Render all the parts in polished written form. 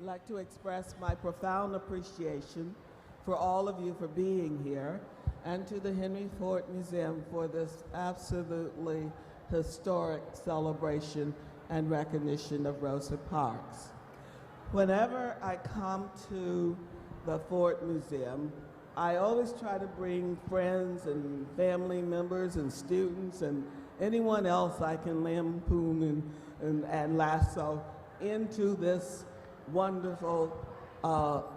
I'd like to express my profound appreciation for all of you for being here, and to the Henry Ford Museum for this absolutely historic celebration and recognition of Rosa Parks. Whenever I come to the Ford Museum, I always try to bring friends and family members and students and anyone else I can lampoon and lasso into this wonderful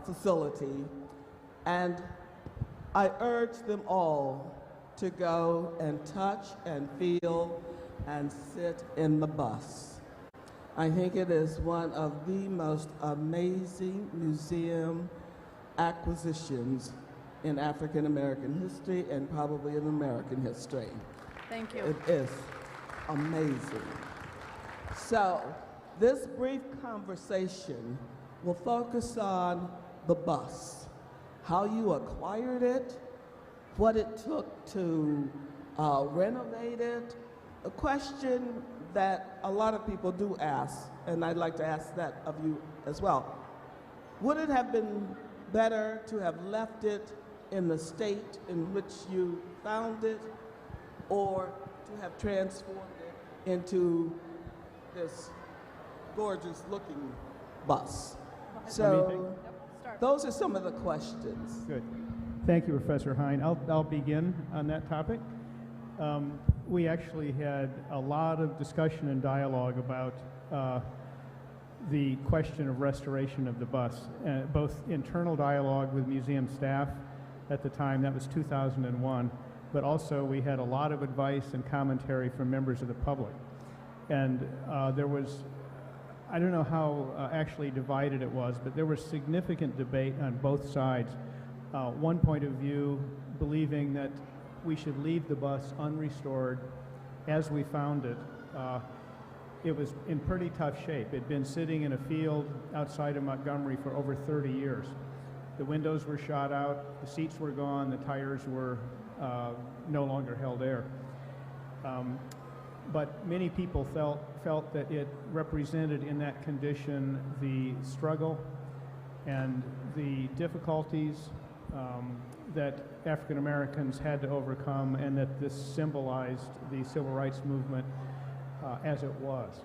facility. And I urge them all to go and touch and feel and sit in the bus. I think it is one of the most amazing museum acquisitions in African American history and probably in American history. Thank you. It is amazing. So this brief conversation will focus on the bus, how you acquired it, what it took to renovate it, a question that a lot of people do ask, and I'd like to ask that of you as well. Would it have been better to have left it in the state in which you found it, or to have transformed it into this gorgeous looking bus? So those are some of the questions. Good. Thank you, Professor Hine. I'll begin on that topic. We actually had a lot of discussion and dialogue about the question of restoration of the bus, both internal dialogue with museum staff at the time, that was 2001, but also we had a lot of advice and commentary from members of the public. And there was, I don't know how actually divided it was, but there was significant debate on both sides. One point of view believing that we should leave the bus unrestored as we found it. It was in pretty tough shape. It had been sitting in a field outside of Montgomery for over 30 years. The windows were shot out, the seats were gone, the tires were no longer held air. But many people felt that it represented in that condition the struggle and the difficulties that African Americans had to overcome, and that this symbolized the civil rights movement as it was.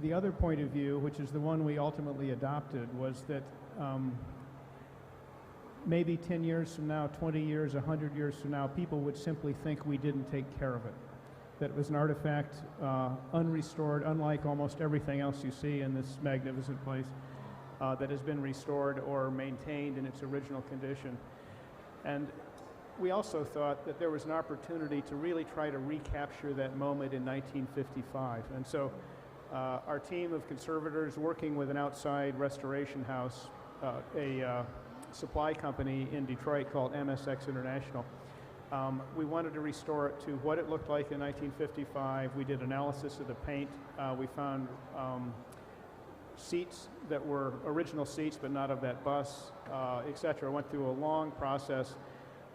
The other point of view, which is the one we ultimately adopted, was that maybe 10 years from now, 20 years, 100 years from now, people would simply think we didn't take care of it. That it was an artifact, unrestored, unlike almost everything else you see in this magnificent place, that has been restored or maintained in its original condition. And we also thought that there was an opportunity to really try to recapture that moment in 1955. And so our team of conservators, working with an outside restoration house, a supply company in Detroit called MSX International, we wanted to restore it to what it looked like in 1955. We did analysis of the paint. We found seats that were original seats but not of that bus, et cetera. Went through a long process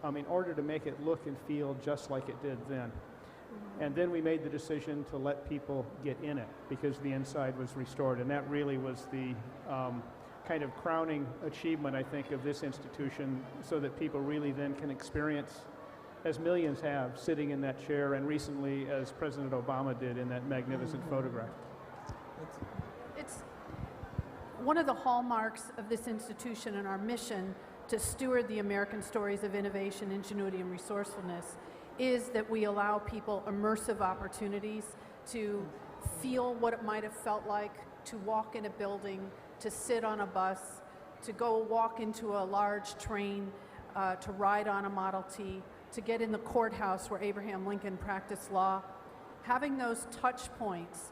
in order to make it look and feel just like it did then. And then we made the decision to let people get in it because the inside was restored, and that really was the kind of crowning achievement, I think, of this institution, so that people really then can experience, as millions have, sitting in that chair, and recently as President Obama did in that magnificent photograph. It's one of the hallmarks of this institution and our mission to steward the American stories of innovation, ingenuity, and resourcefulness is that we allow people immersive opportunities to feel what it might have felt like to walk in a building, to sit on a bus, to go walk into a large train, to ride on a Model T, to get in the courthouse where Abraham Lincoln practiced law. Having those touch points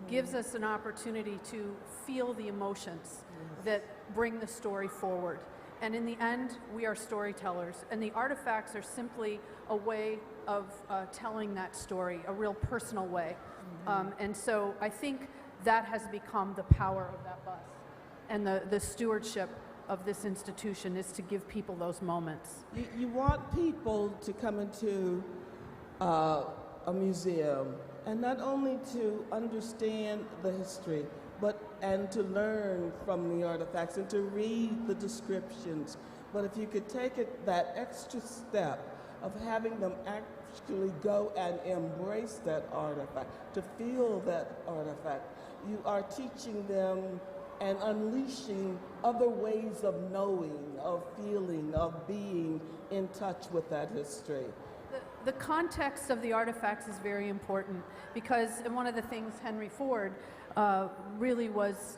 gives us an opportunity to feel the emotions that bring the story forward. And in the end, we are storytellers, and the artifacts are simply a way of telling that story, a real personal way. And so I think that has become the power of that bus. And the stewardship of this institution is to give people those moments. You want people to come into a museum and not only to understand the history, but and to learn from the artifacts and to read the descriptions. But if you could take it that extra step of having them actually go and embrace that artifact, to feel that artifact, you are teaching them and unleashing other ways of knowing, of feeling, of being in touch with that history. The context of the artifacts is very important because one of the things Henry Ford really was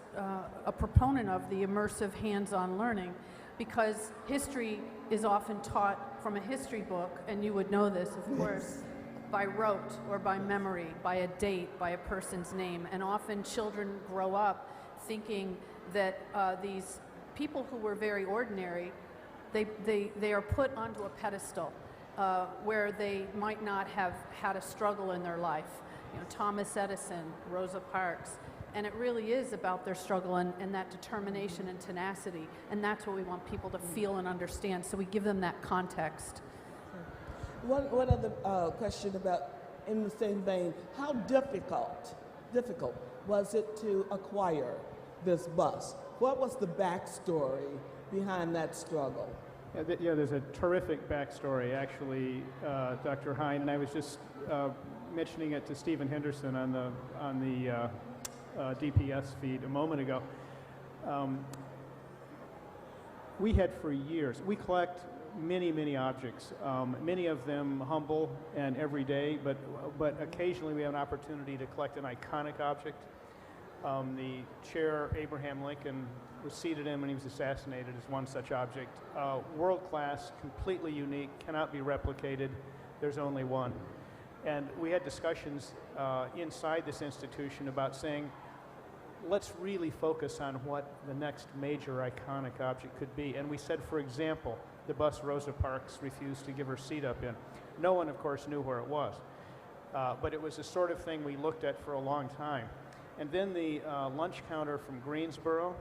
a proponent of, the immersive hands-on learning, because history is often taught from a history book, and you would know this, of course, by rote or by memory, by a date, by a person's name. And often children grow up thinking that these people who were very ordinary, they are put onto a pedestal where they might not have had a struggle in their life. You know, Thomas Edison, Rosa Parks, and it really is about their struggle and that determination and tenacity, and that's what we want people to feel and understand, so we give them that context. One other question about, in the same vein, how difficult was it to acquire this bus? What was the backstory behind that struggle? Yeah, there's a terrific backstory, actually, Dr. Hine, and I was just mentioning it to Stephen Henderson on the DPS feed a moment ago. We had for years, we collect many objects, many of them humble and everyday, but occasionally we have an opportunity to collect an iconic object. The chair, Abraham Lincoln, was seated in when he was assassinated, as one such object. World-class, completely unique, cannot be replicated. There's only one. And we had discussions inside this institution about saying, let's really focus on what the next major iconic object could be. And we said, for example, the bus Rosa Parks refused to give her seat up in. No one, of course, knew where it was. But it was the sort of thing we looked at for a long time. And then the lunch counter from Greensboro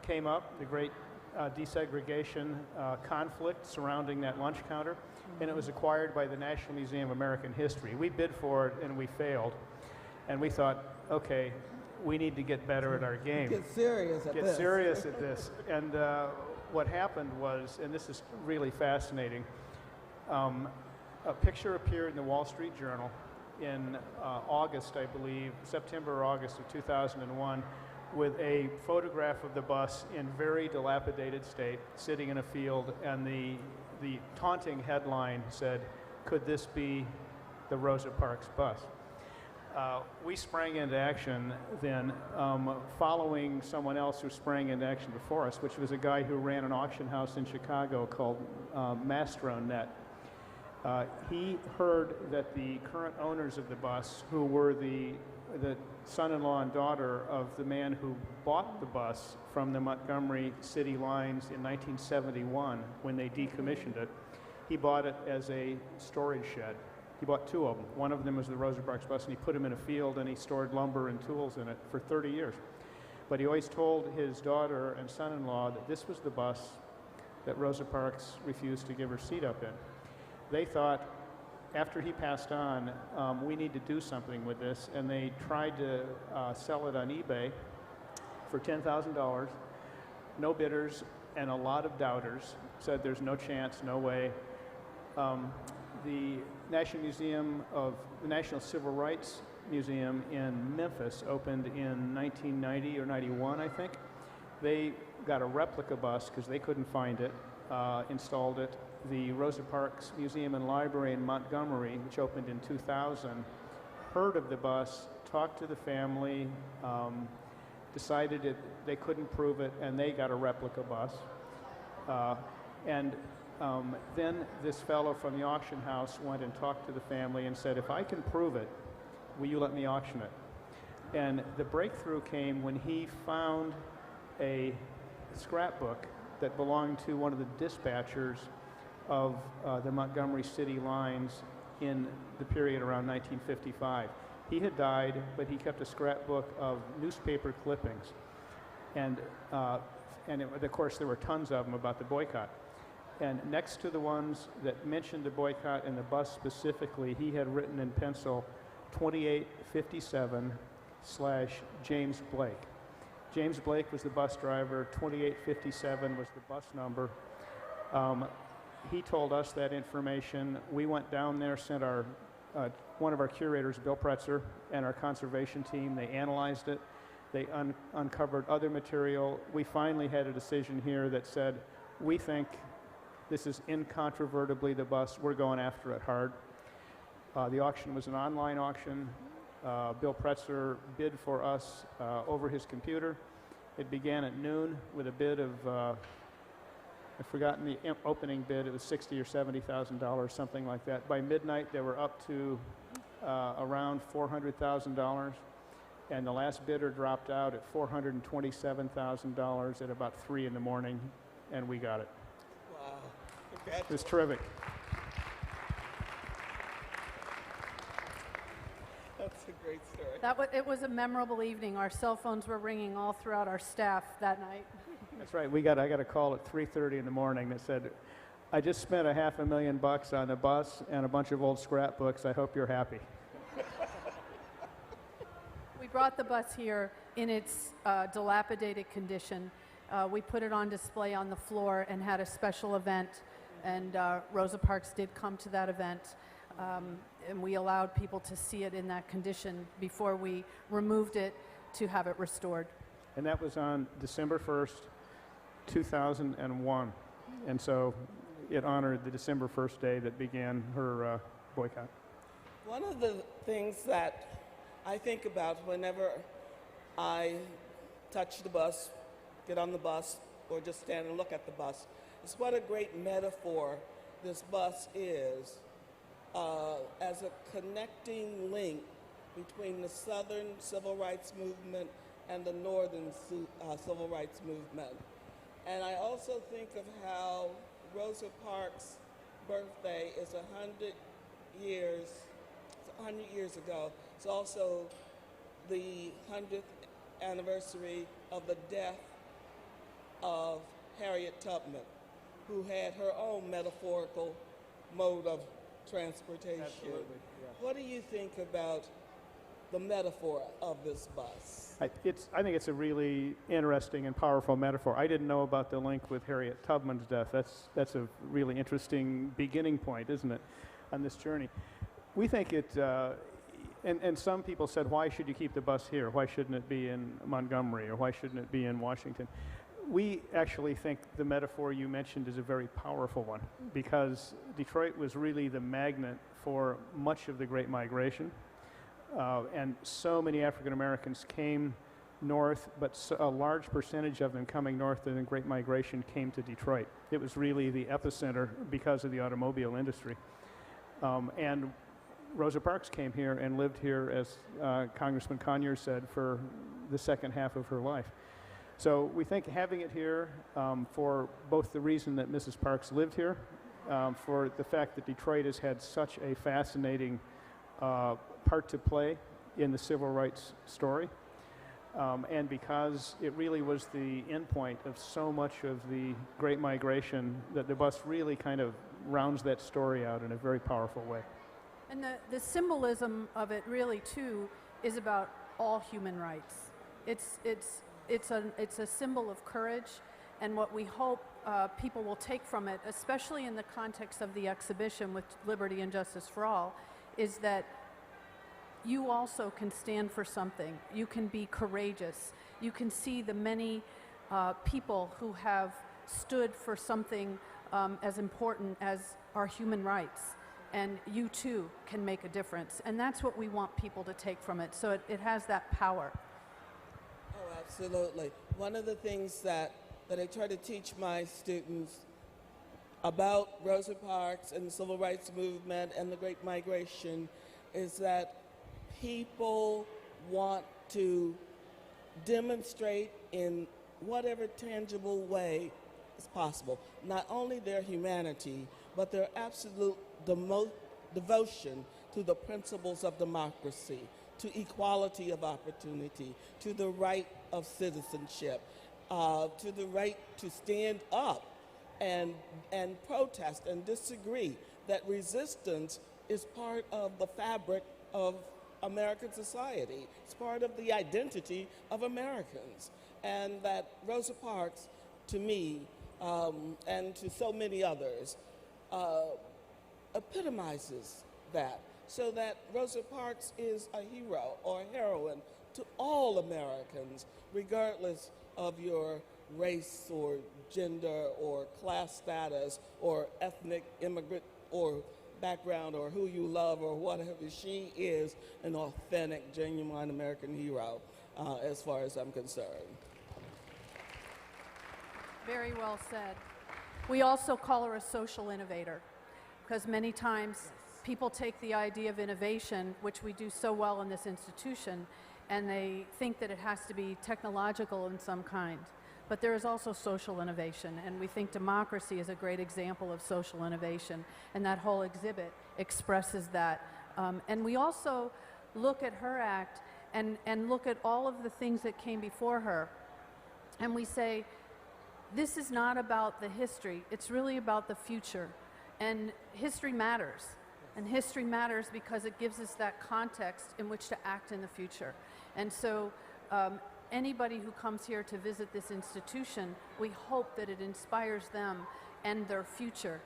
came up, the great desegregation conflict surrounding that lunch counter, and it was acquired by the National Museum of American History. We bid for it and we failed. And we thought, okay, we need to get better at our game. Get serious at this. Get serious at this. And what happened was, and this is really fascinating, a picture appeared in the Wall Street Journal in August, I believe, September or August of 2001, with a photograph of the bus in very dilapidated state, sitting in a field, and the taunting headline said, "Could this be the Rosa Parks bus?" We sprang into action then, following someone else who sprang into action before us, which was a guy who ran an auction house in Chicago called Mastronet. He heard that the current owners of the bus, who were the son-in-law and daughter of the man who bought the bus from the Montgomery City Lines in 1971 when they decommissioned it, he bought it as a storage shed. He bought two of them. One of them was the Rosa Parks bus, and he put them in a field, and he stored lumber and tools in it for 30 years. But he always told his daughter and son-in-law that this was the bus that Rosa Parks refused to give her seat up in. They thought, after he passed on, we need to do something with this, and they tried to sell it on eBay for $10,000. No bidders, and a lot of doubters said there's no chance, no way. The National Civil Rights Museum in Memphis opened in 1990 or 91, I think. They got a replica bus because they couldn't find it, installed it. The Rosa Parks Museum and Library in Montgomery, which opened in 2000, heard of the bus, talked to the family, decided they couldn't prove it, and they got a replica bus. Then this fellow from the auction house went and talked to the family and said, if I can prove it, will you let me auction it? And the breakthrough came when he found a scrapbook that belonged to one of the dispatchers of the Montgomery City Lines in the period around 1955. He had died, but he kept a scrapbook of newspaper clippings. And of course, there were tons of them about the boycott. And next to the ones that mentioned the boycott and the bus specifically, he had written in pencil 2857/James Blake. James Blake was the bus driver. 2857 was the bus number. He told us that information. We went down there, sent our one of our curators, Bill Pretzer, and our conservation team. They analyzed it. They uncovered other material. We finally had a decision here that said, we think this is incontrovertibly the bus. We're going after it hard. The auction was an online auction. Bill Pretzer bid for us over his computer. It began at noon with a bid of, I've forgotten the opening bid. It was $60,000 or $70,000, something like that. By midnight, they were up to around $400,000. And the last bidder dropped out at $427,000 at about 3 in the morning, and we got it. Wow. It was terrific. That's a great story. It was a memorable evening. Our cell phones were ringing all throughout our staff that night. That's right. I got a call at 3:30 in the morning that said, I just spent $500,000 on the bus and a bunch of old scrapbooks. I hope you're happy. We brought the bus here in its dilapidated condition. We put it on display on the floor and had a special event, and Rosa Parks did come to that event, and we allowed people to see it in that condition before we removed it to have it restored. And that was on December 1st, 2001. And so it honored the December 1st day that began her boycott. One of the things that I think about whenever I touch the bus, get on the bus, or just stand and look at the bus, is what a great metaphor this bus is as a connecting link between the Southern Civil Rights Movement and the Northern Civil Rights Movement. And I also think of how Rosa Parks' birthday is 100 years ago. It's also the 100th anniversary of the death of Harriet Tubman, who had her own metaphorical mode of transportation. Absolutely, yeah. What do you think about the metaphor of this bus? I think it's a really interesting and powerful metaphor. I didn't know about the link with Harriet Tubman's death. That's a really interesting beginning point, isn't it, on this journey? We think it, and some people said, why should you keep the bus here? Why shouldn't it be in Montgomery, or why shouldn't it be in Washington? We actually think the metaphor you mentioned is a very powerful one, because Detroit was really the magnet for much of the Great Migration. And so many African Americans came north, but a large percentage of them coming north in the Great Migration came to Detroit. It was really the epicenter because of the automobile industry. And Rosa Parks came here and lived here, as Congressman Conyers said, for the second half of her life. So we think having it here for both the reason that Mrs. Parks lived here, for the fact that Detroit has had such a fascinating part to play in the civil rights story, and because it really was the endpoint of so much of the Great Migration, that the bus really kind of rounds that story out in a very powerful way. And the symbolism of it really, too, is about all human rights. It's a symbol of courage, and what we hope people will take from it, especially in the context of the exhibition with Liberty and Justice for All, is that you also can stand for something. You can be courageous. You can see the many people who have stood for something as important as our human rights. And you too can make a difference. And that's what we want people to take from it. So it has that power. Oh, absolutely. One of the things that I try to teach my students about Rosa Parks and the Civil Rights Movement and the Great Migration is that people want to demonstrate in whatever tangible way is possible, not only their humanity, but their absolute devotion to the principles of democracy, to equality of opportunity, to the right of citizenship, to the right to stand up and protest and disagree, that resistance is part of the fabric of American society. It's part of the identity of Americans. and that Rosa Parks, to me, and to so many others, epitomizes that, so that Rosa Parks is a hero or a heroine to all Americans, regardless of your race or gender or class status or ethnic immigrant or background or who you love or whatever. She is an authentic, genuine American hero as far as I'm concerned. Very well said. We also call her a social innovator, because many times people take the idea of innovation, which we do so well in this institution, and they think that it has to be technological in some kind. But there is also social innovation, and we think democracy is a great example of social innovation, and that whole exhibit expresses that. And we also look at her act and look at all of the things that came before her, and we say, this is not about the history, it's really about the future. And history matters. And history matters because it gives us that context in which to act in the future. And so anybody who comes here to visit this institution, we hope that it inspires them and their future.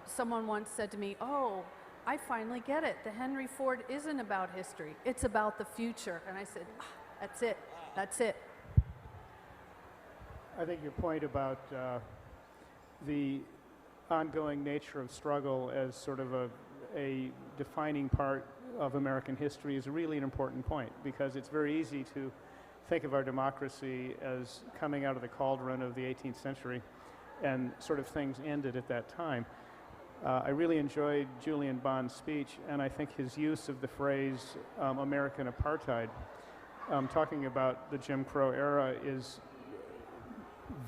Someone once said to me, oh, I finally get it. The Henry Ford isn't about history, it's about the future. And I said, that's it, that's it. I think your point about the ongoing nature of struggle as sort of a defining part of American history is really an important point, because it's very easy to think of our democracy as coming out of the cauldron of the 18th century and sort of things ended at that time. I really enjoyed Julian Bond's speech, and I think his use of the phrase American apartheid, talking about the Jim Crow era, is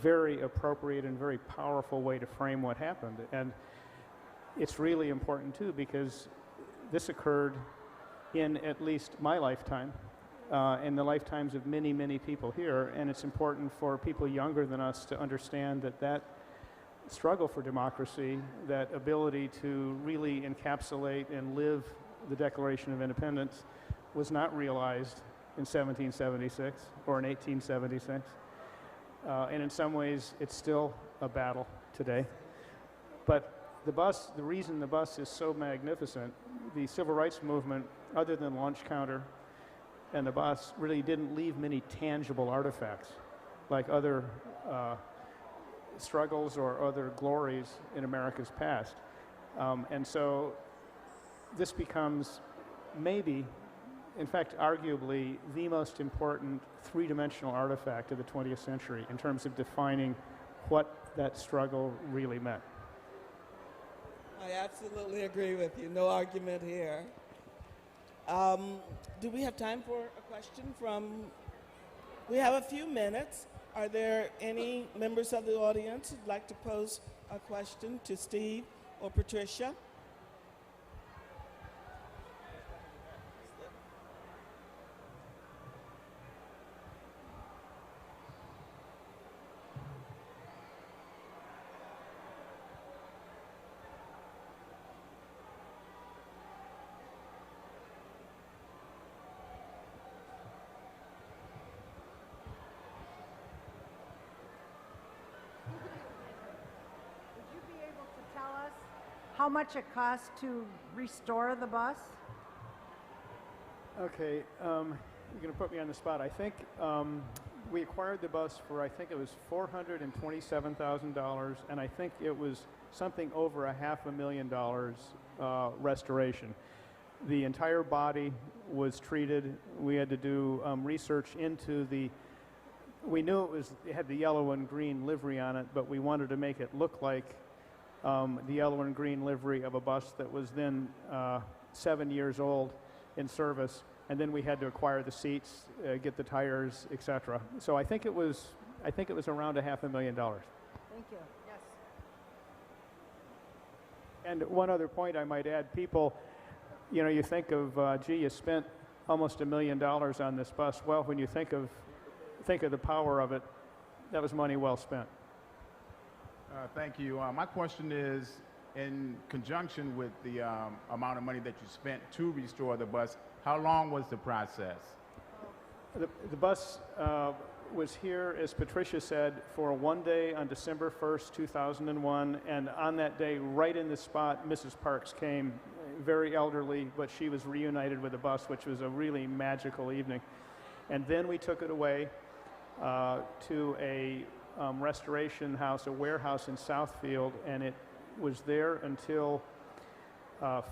very appropriate and very powerful way to frame what happened. And it's really important too, because this occurred in at least my lifetime, in the lifetimes of many, many people here, and it's important for people younger than us to understand that that struggle for democracy, that ability to really encapsulate and live the Declaration of Independence, was not realized in 1776 or in 1876. And in some ways, it's still a battle today. But the reason the bus is so magnificent, the civil rights movement, other than launch counter and the bus, really didn't leave many tangible artifacts like other struggles or other glories in America's past. And so this becomes maybe, in fact, arguably, the most important three-dimensional artifact of the 20th century in terms of defining what that struggle really meant. I absolutely agree with you. No argument here. Do we have time for a question from... We have a few minutes. Are there any members of the audience who'd like to pose a question to Steve or Patricia? How much it costs to restore the bus? Okay, you're going to put me on the spot. I think we acquired the bus for, I think it was $427,000, and I think it was something over $500,000 restoration. The entire body was treated. We had to do research into we knew it had the yellow and green livery on it, but we wanted to make it look like the yellow and green livery of a bus that was then 7 years old in service, and then we had to acquire the seats, get the tires, etc. So I think it was around $500,000. Thank you. Yes. And one other point I might add: people, you think of, gee, you spent almost $1 million on this bus. Well, when you think of the power of it, that was money well spent. Thank you. My question is, in conjunction with the amount of money that you spent to restore the bus, how long was the process? The bus was here, as Patricia said, for one day on December 1st, 2001, and on that day, right in the spot, Mrs. Parks came, very elderly, but she was reunited with the bus, which was a really magical evening. And then we took it away to a restoration house, a warehouse in Southfield, and it was there until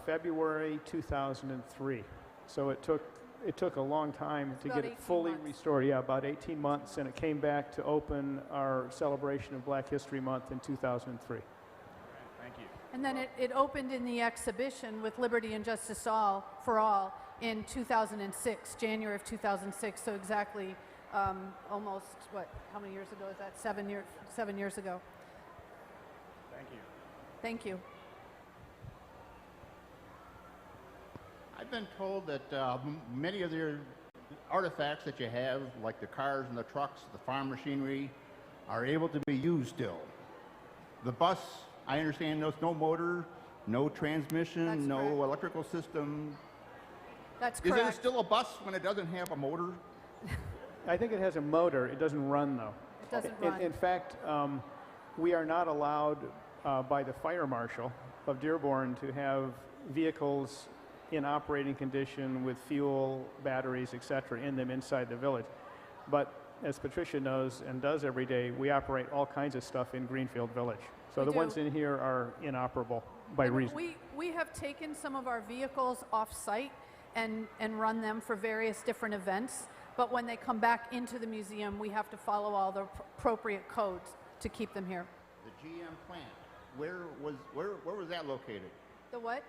February 2003. So it took a long time to get it fully restored. Yeah, about 18 months, and it came back to open our celebration of Black History Month in 2003. Thank you. And then it opened in the exhibition with Liberty and Justice for All in 2006, January of 2006. So exactly almost, how many years ago is that? 7 years ago. Thank you. Thank you. I've been told that many of your artifacts that you have, like the cars and the trucks, the farm machinery, are able to be used still. The bus, I understand there's no motor, no transmission, That's no correct. electrical system. That's Is correct. it still a bus when it doesn't have a motor? I think it has a motor. It doesn't run, though. It doesn't run. In fact, we are not allowed by the fire marshal of Dearborn to have vehicles in operating condition with fuel, batteries, etc., in them inside the village. But as Patricia knows and does every day, we operate all kinds of stuff in Greenfield Village. So We the do. ones in here are inoperable by And reason. we have taken some of our vehicles off-site and run them for various different events. But when they come back into the museum, we have to follow all the appropriate codes to keep them here. The GM plant, where was that located? The what?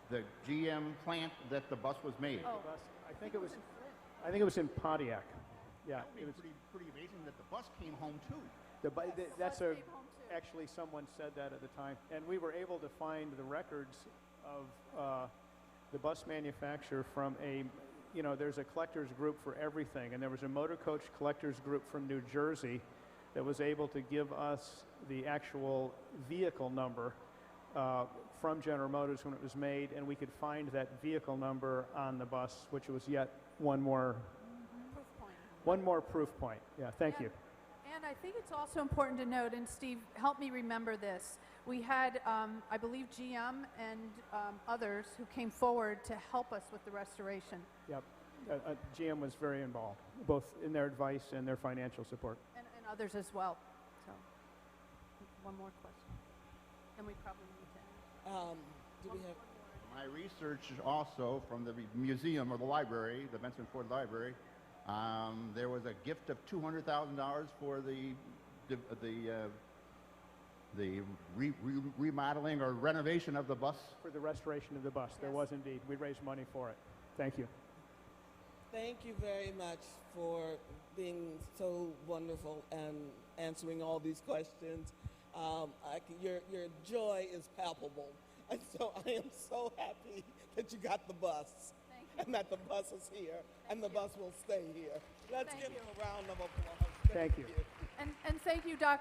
The GM plant that the bus was made. Oh, I think it was in Pontiac. Yeah, it was. Pretty amazing that the bus came home too. That's Bus came home too. actually someone said that at the time, and we were able to find the records of the bus manufacturer from there's a collectors group for everything, and there was a motor coach collectors group from New Jersey that was able to give us the actual vehicle number from General Motors when it was made, and we could find that vehicle number on the bus, which was yet one more proof point. Yeah, thank you. And I think it's also important to note, and Steve, help me remember this. We had, I believe, GM and others who came forward to help us with the restoration. Yep. GM was very involved, both in their advice and their financial support. And others as well. So, one more question. And we probably need to end. Do we have? My research also from the museum or the library, the Benson Ford Library, there was a gift of $200,000 for the remodeling or renovation of the bus. For the restoration of the bus, there was indeed. We raised money for it. Thank you. Thank you very much for being so wonderful and answering all these questions. Your joy is palpable, and so I am so happy that you got the bus, and that the bus is here, and the bus will stay here. Let's give him a round of applause. Thank you. And thank you, Dr.